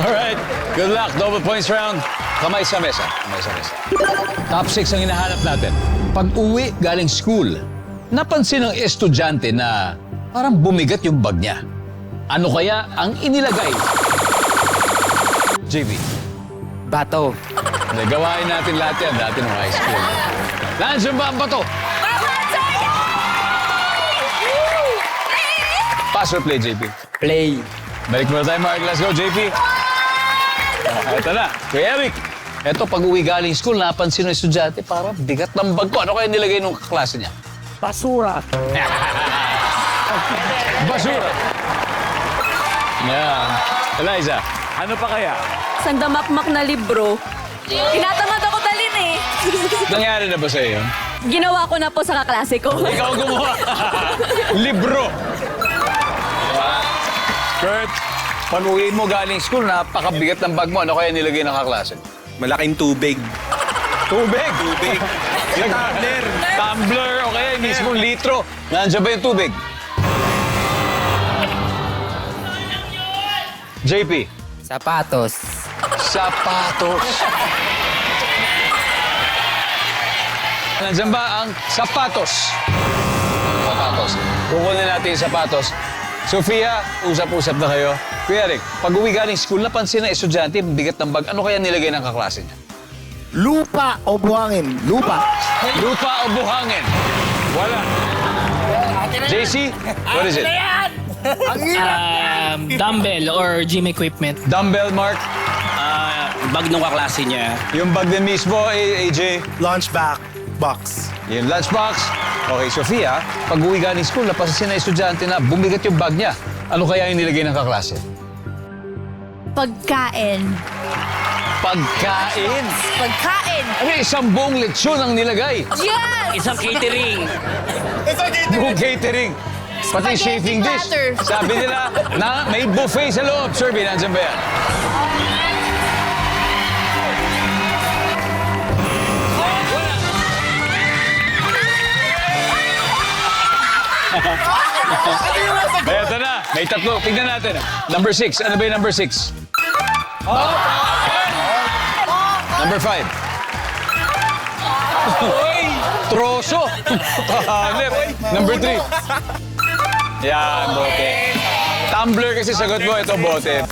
Alright, good luck. Double points round. Kamay sa mesa. Kamay sa mesa. Top 6 ang hinahanap natin. Pag-uwi galing school, napansin ng estudyante na parang bumigat yung bag niya. Ano kaya ang inilagay? JB. Bato. Gawain natin lahat yan dati ng high school. Nandiyan ba ang bato? Pass or play, JP? Play. Balik muna tayo, Mark. Let's go, JP. Ito na. Kuya Eric. Ito, pag-uwi galing school, napansin ng estudyante, parang bigat ng bag ko. Ano kaya nilagay nung kaklase niya? Basura. Basura. Yan. Eliza. Ano pa kaya? Isang damakmak na libro. Tinatamad ako dalhin eh. Nangyari na ba sa'yo yun? Ginawa ko na po sa kaklase ko. Ikaw ang gumawa. Libro. Kurt, pag-uwi mo galing school, napakabigat ng bag mo. Ano kaya nilagay ng kaklase? Malaking tubig. Tubig. Tubig. Yung tumbler. Tumbler, okay. Mismong litro. Nandiyan ba yung tubig? JP. Sapatos. Sapatos. Nandiyan ba ang sapatos? Sapatos. Kukunin natin yung sapatos. Sofia, usap-usap na kayo. Kuya Rick, pag-uwi galing school, napansin ng estudyante, bigat ng bag. Ano kaya nilagay ng kaklase niya? Lupa o buhangin? Lupa. Lupa o buhangin? Wala. JC, what is it? Dumbbell or gym equipment. Dumbbell, Mark. Bag ng kaklase niya. Yung bag din mismo, AJ. Lunch box. Yung lunchbox. Okay, Sofia, pag-uwi galing school, napansin ng estudyante na bumigat yung bag niya. Ano kaya yung nilagay ng kaklase? Pagkain. Pagkain. Pagkain! Ano, isang buong lechon ang nilagay. Yes! Isang catering. Buong catering. Pati Spaghetti shaving dish. platter. Sabi nila na may buffet sa loob. Sherby, nandiyan ba yan? Ito na. May tatlo. Tingnan natin. Number 6. Ano ba yung number 6? Number 5. Troso. Hanep. Number 3. Yan, bote. Tumbler kasi sagot mo. Ito, bote.